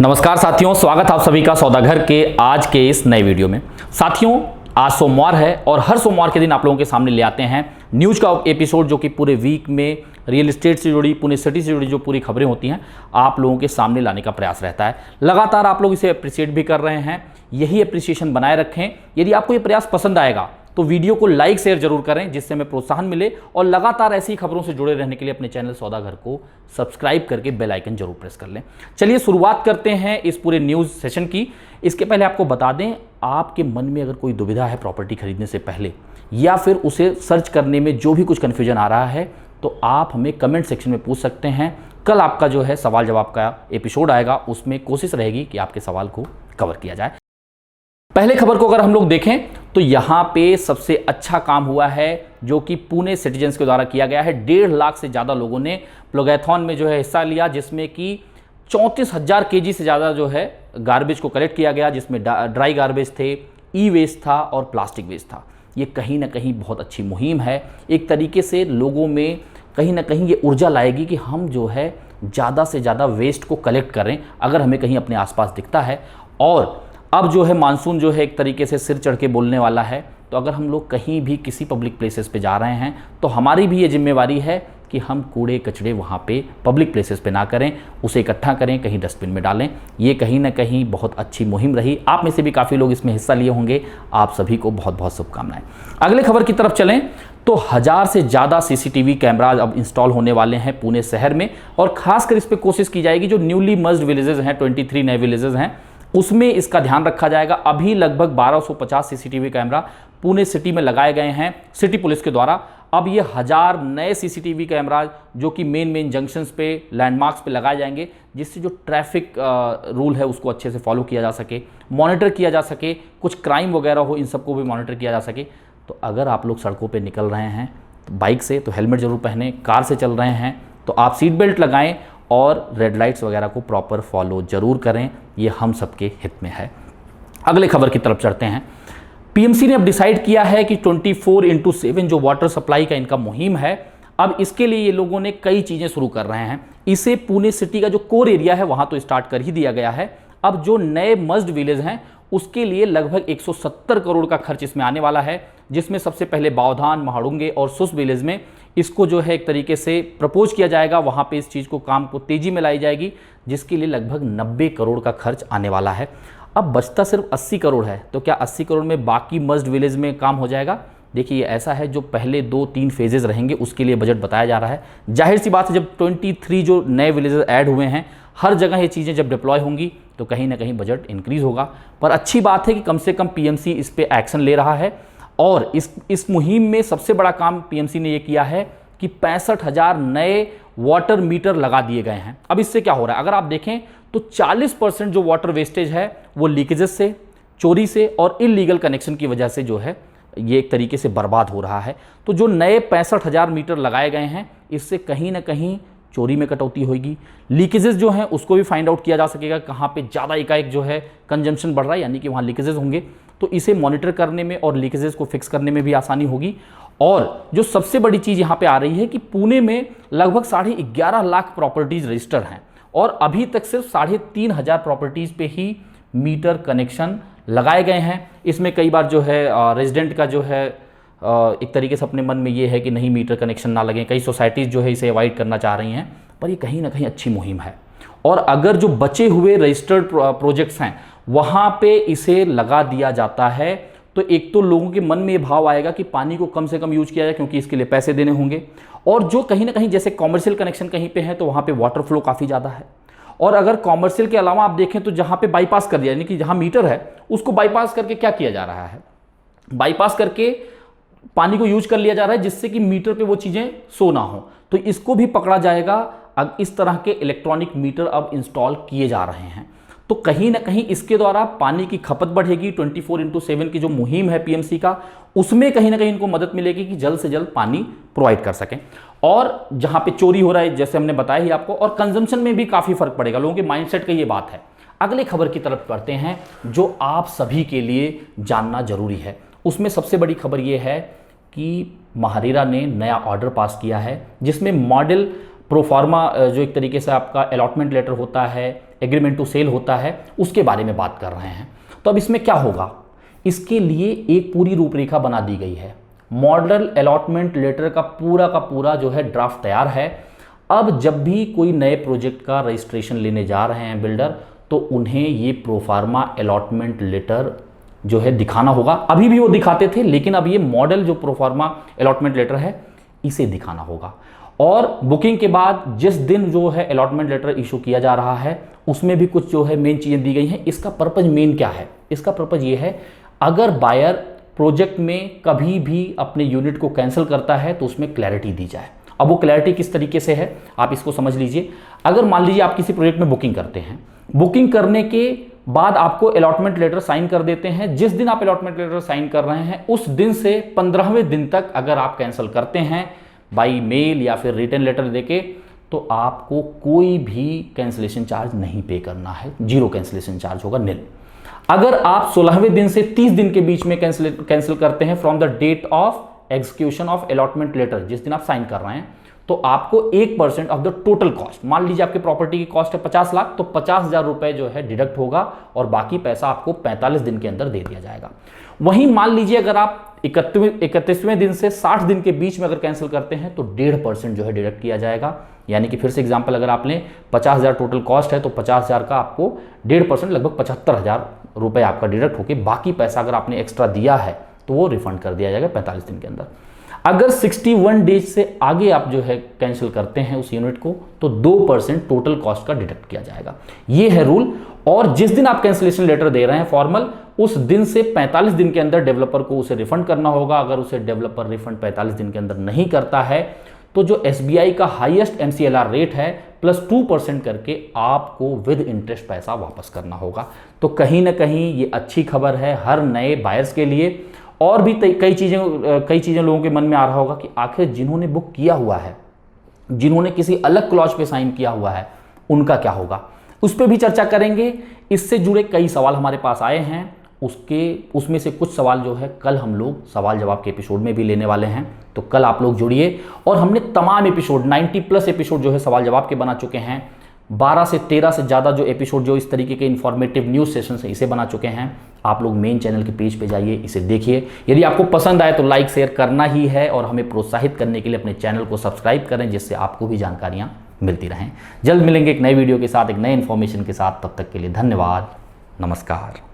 नमस्कार साथियों, स्वागत आप सभी का सौदागर के आज के इस नए वीडियो में। साथियों, आज सोमवार है और हर सोमवार के दिन आप लोगों के सामने ले आते हैं न्यूज़ का एपिसोड, जो कि पूरे वीक में रियल एस्टेट से जुड़ी, पुणे सिटी से जुड़ी जो पूरी खबरें होती हैं आप लोगों के सामने लाने का प्रयास रहता है। लगातार आप लोग इसे अप्रिशिएट भी कर रहे हैं, यही अप्रिसिएशन बनाए रखें। यदि आपको ये प्रयास पसंद आएगा तो वीडियो को लाइक शेयर जरूर करें, जिससे हमें प्रोत्साहन मिले, और लगातार ऐसी खबरों से जुड़े रहने के लिए अपने चैनल सौदागर को सब्सक्राइब करके बेल आइकन जरूर प्रेस कर लें। चलिए शुरुआत करते हैं इस पूरे न्यूज़ सेशन की। इसके पहले आपको बता दें, आपके मन में अगर कोई दुविधा है प्रॉपर्टी खरीदने से पहले, या फिर उसे सर्च करने में जो भी कुछ कन्फ्यूजन आ रहा है, तो आप हमें कमेंट सेक्शन में पूछ सकते हैं। कल आपका जो है सवाल जवाब का एपिसोड आएगा, उसमें कोशिश रहेगी कि आपके सवाल को कवर किया जाए। पहले खबर को अगर हम लोग देखें तो यहाँ पे सबसे अच्छा काम हुआ है जो कि पुणे सिटीजन्स के द्वारा किया गया है। 1.5 लाख से ज़्यादा लोगों ने प्लॉगैथॉन में जो है हिस्सा लिया, जिसमें कि 34,000 केजी से ज़्यादा जो है गार्बेज को कलेक्ट किया गया, जिसमें ड्राई गार्बेज थे, ई वेस्ट था और प्लास्टिक वेस्ट था। ये कहीं ना कहीं बहुत अच्छी मुहिम है। एक तरीके से लोगों में कहीं ना कहीं ये ऊर्जा लाएगी कि हम जो है ज़्यादा से ज़्यादा वेस्ट को कलेक्ट करें अगर हमें कहीं अपने आसपास दिखता है। और अब जो है मानसून जो है एक तरीके से सिर चढ़ के बोलने वाला है, तो अगर हम लोग कहीं भी किसी पब्लिक प्लेसेस पे जा रहे हैं तो हमारी भी ये जिम्मेवारी है कि हम कूड़े कचड़े वहाँ पे पब्लिक प्लेसेस पे ना करें, उसे इकट्ठा करें, कहीं डस्टबिन में डालें। ये कहीं ना कहीं बहुत अच्छी मुहिम रही। आप में से भी काफ़ी लोग इसमें हिस्सा लिए होंगे, आप सभी को बहुत बहुत शुभकामनाएं। अगले खबर की तरफ चलें तो 1000 से ज़्यादा सीसीटीवी कैमराज अब इंस्टॉल होने वाले हैं पुणे शहर में, और खासकर इस पर कोशिश की जाएगी जो न्यूली मर्ज्ड विलेजेस हैं, 23 नए विलेजेस हैं, उसमें इसका ध्यान रखा जाएगा। अभी लगभग 1250 सीसीटीवी कैमरा पुणे सिटी में लगाए गए हैं सिटी पुलिस के द्वारा। अब ये 1000 नए सीसीटीवी कैमरा जो कि मेन जंक्शंस पे, लैंडमार्क्स पे लगाए जाएंगे, जिससे जो ट्रैफिक रूल है उसको अच्छे से फॉलो किया जा सके, मॉनिटर किया जा सके, कुछ क्राइम वगैरह हो इन सबको भी मॉनिटर किया जा सके। तो अगर आप लोग सड़कों पर निकल रहे हैं तो बाइक से तो हेलमेट ज़रूर पहनें, कार से चल रहे हैं तो आप सीट बेल्ट लगाएं और रेड लाइट्स वगैरह को प्रॉपर फॉलो जरूर करें, ये हम सबके हित में है। अगले खबर की तरफ चढ़ते हैं। पीएमसी ने अब डिसाइड किया है कि 24/7 जो वाटर सप्लाई का इनका मुहिम है, अब इसके लिए ये लोगों ने कई चीज़ें शुरू कर रहे हैं। इसे पुणे सिटी का जो कोर एरिया है वहाँ तो स्टार्ट कर ही दिया गया है। अब जो नए मर्ज्ड विलेज हैं उसके लिए लगभग 170 करोड़ का खर्च इसमें आने वाला है, जिसमें सबसे पहले बावधान, महाडुंगे और सुस विलेज में इसको जो है एक तरीके से प्रपोज किया जाएगा। वहाँ पे इस चीज़ को काम को तेज़ी में लाई जाएगी, जिसके लिए लगभग 90 करोड़ का खर्च आने वाला है। अब बचता सिर्फ 80 करोड़ है, तो क्या 80 करोड़ में बाकी मर्ज्ड विलेज में काम हो जाएगा? देखिए, ऐसा है, जो पहले 2-3 फेजेज़ रहेंगे उसके लिए बजट बताया जा रहा है। जाहिर सी बात है, जब 23 जो नए विलेजेस ऐड हुए हैं, हर जगह ये चीज़ें जब डिप्लॉय होंगी तो कहीं ना कहीं बजट इंक्रीज़ होगा। पर अच्छी बात है कि कम से कम पीएमसी इस पर एक्शन ले रहा है, और इस मुहिम में सबसे बड़ा काम पीएमसी ने ये किया है कि 65,000 नए वाटर मीटर लगा दिए गए हैं। अब इससे क्या हो रहा है, अगर आप देखें तो 40% जो वाटर वेस्टेज है वो लीकेजेस से, चोरी से और इलीगल कनेक्शन की वजह से जो है ये एक तरीके से बर्बाद हो रहा है। तो जो नए 65,000 मीटर लगाए गए हैं, इससे कहीं ना कहीं चोरी में कटौती होगी। लीकेजेस जो हैं उसको भी फाइंड आउट किया जा सकेगा, कहाँ पे ज़्यादा एकाएक जो है कंजम्पशन बढ़ रहा है, यानी कि वहाँ लीकेजेस होंगे, तो इसे मॉनिटर करने में और लीकेजेस को फिक्स करने में भी आसानी होगी। और जो सबसे बड़ी चीज़ यहाँ पे आ रही है कि पुणे में लगभग 11.5 लाख प्रॉपर्टीज़ रजिस्टर हैं, और अभी तक सिर्फ 3,500 प्रॉपर्टीज़ पे ही मीटर कनेक्शन लगाए गए हैं। इसमें कई बार जो है रेजिडेंट का जो है एक तरीके से अपने मन में ये है कि नहीं, मीटर कनेक्शन ना लगें। कई सोसाइटीज़ जो है इसे अवॉइड करना चाह रही हैं, पर ये कहीं ना कहीं अच्छी मुहिम है। और अगर जो बचे हुए रजिस्टर्ड प्रोजेक्ट्स हैं वहाँ पे इसे लगा दिया जाता है, तो एक तो लोगों के मन में ये भाव आएगा कि पानी को कम से कम यूज किया जाए, क्योंकि इसके लिए पैसे देने होंगे। और जो कहीं ना कहीं जैसे कॉमर्शियल कनेक्शन कहीं पे है तो वहाँ पे वाटर फ्लो काफ़ी ज़्यादा है। और अगर कॉमर्शियल के अलावा आप देखें तो जहाँ पे बाईपास कर दिया, यानी कि जहाँ मीटर है उसको बाईपास करके क्या किया जा रहा है, बाईपास करके पानी को यूज कर लिया जा रहा है, जिससे कि मीटर पे वो चीज़ें शो ना हो। तो इसको भी पकड़ा जाएगा। अब इस तरह के इलेक्ट्रॉनिक मीटर अब इंस्टॉल किए जा रहे हैं, तो कहीं ना कहीं इसके द्वारा पानी की खपत बढ़ेगी। 24/7 की जो मुहिम है पीएमसी का, उसमें कहीं ना कहीं इनको मदद मिलेगी कि जल्द से जल्द पानी प्रोवाइड कर सकें। और जहाँ पे चोरी हो रहा है, जैसे हमने बताया ही आपको, और कंजम्पशन में भी काफ़ी फर्क पड़ेगा। लोगों के माइंडसेट का ये बात है। अगले खबर की तरफ बढ़ते हैं जो आप सभी के लिए जानना जरूरी है। उसमें सबसे बड़ी खबर ये है कि महारेरा ने नया ऑर्डर पास किया है, जिसमें मॉडल प्रोफार्मा जो एक तरीके से आपका अलॉटमेंट लेटर होता है, एग्रीमेंट टू सेल होता है, उसके बारे में बात कर रहे हैं। तो अब इसमें क्या होगा, इसके लिए एक पूरी रूपरेखा बना दी गई है। मॉडल अलॉटमेंट लेटर का पूरा जो है ड्राफ्ट तैयार है। अब जब भी कोई नए प्रोजेक्ट का रजिस्ट्रेशन लेने जा रहे हैं बिल्डर, तो उन्हें ये प्रोफार्मा अलॉटमेंट लेटर जो है दिखाना होगा। अभी भी वो दिखाते थे, लेकिन अब ये मॉडल जो प्रोफार्मा अलॉटमेंट लेटर है इसे दिखाना होगा। और बुकिंग के बाद जिस दिन जो है अलॉटमेंट लेटर इशू किया जा रहा है, उसमें भी कुछ जो है मेन चीज़ें दी गई हैं। इसका पर्पज मेन क्या है, इसका पर्पज ये है, अगर बायर प्रोजेक्ट में कभी भी अपने यूनिट को कैंसिल करता है तो उसमें क्लैरिटी दी जाए। अब वो क्लैरिटी किस तरीके से है, आप इसको समझ लीजिए। अगर मान लीजिए आप किसी प्रोजेक्ट में बुकिंग करते हैं, बुकिंग करने के बाद आपको अलॉटमेंट लेटर साइन कर देते हैं। जिस दिन आप अलॉटमेंट लेटर साइन कर रहे हैं, उस दिन से 15वें दिन तक अगर आप कैंसिल करते हैं बाई मेल या फिर रिटन लेटर देके, तो आपको कोई भी कैंसिलेशन चार्ज नहीं पे करना है, जीरो कैंसिलेशन चार्ज होगा, निल। अगर आप 16वें दिन से 30 दिन के बीच में कैंसिल करते हैं from the date of execution of allotment letter, जिस दिन आप साइन कर रहे हैं, तो आपको 1% ऑफ द टोटल कॉस्ट, मान लीजिए आपकी प्रॉपर्टी की कॉस्ट है 50 लाख, तो 50,000 रुपए जो है डिडक्ट होगा और बाकी पैसा आपको 45 दिन के अंदर दे दिया जाएगा। वहीं मान लीजिए अगर आप 31वें दिन से 60 दिन के बीच में अगर कैंसिल करते हैं, तो 1.5% जो है डिडक्ट किया जाएगा। यानी कि फिर से एग्जांपल, अगर आपने 50,000 टोटल कॉस्ट है, तो 50,000 का आपको 1.5% लगभग 75,000 रुपए आपका डिडक्ट होकर बाकी पैसा अगर आपने एक्स्ट्रा दिया है तो वो रिफंड कर दिया जाएगा 45 दिन के अंदर। अगर 61 डेज से आगे आप जो है कैंसिल करते हैं उस यूनिट को, तो 2% टोटल कॉस्ट का डिडक्ट किया जाएगा। ये है रूल। और जिस दिन आप कैंसिलेशन लेटर दे रहे हैं फॉर्मल, उस दिन से 45 दिन के अंदर डेवलपर को उसे रिफंड करना होगा। अगर उसे डेवलपर रिफंड 45 दिन के अंदर नहीं करता है, तो जो SBI का हाईएस्ट MCLR रेट है प्लस 2% करके आपको विद इंटरेस्ट पैसा वापस करना होगा। तो कहीं ना कहीं ये अच्छी खबर है हर नए बायर्स के लिए। और भी कई चीज़ें लोगों के मन में आ रहा होगा कि आखिर जिन्होंने बुक किया हुआ है, जिन्होंने किसी अलग क्लॉज पे साइन किया हुआ है, उनका क्या होगा, उस पर भी चर्चा करेंगे। इससे जुड़े कई सवाल हमारे पास आए हैं, उसमें से कुछ सवाल जो है कल हम लोग सवाल जवाब के एपिसोड में भी लेने वाले हैं। तो कल आप लोग जुड़िए। और हमने तमाम एपिसोड 90+ एपिसोड जो है सवाल जवाब के बना चुके हैं। 12 से 13 से ज़्यादा जो एपिसोड जो इस तरीके के इन्फॉर्मेटिव न्यूज़ सेशन है, इसे बना चुके हैं। आप लोग मेन चैनल के पेज पे जाइए, इसे देखिए। यदि आपको पसंद आए तो लाइक शेयर करना ही है, और हमें प्रोत्साहित करने के लिए अपने चैनल को सब्सक्राइब करें, जिससे आपको भी जानकारियाँ मिलती रहें। जल्द मिलेंगे एक नए वीडियो के साथ, एक नए इन्फॉर्मेशन के साथ। तब तक के लिए धन्यवाद, नमस्कार।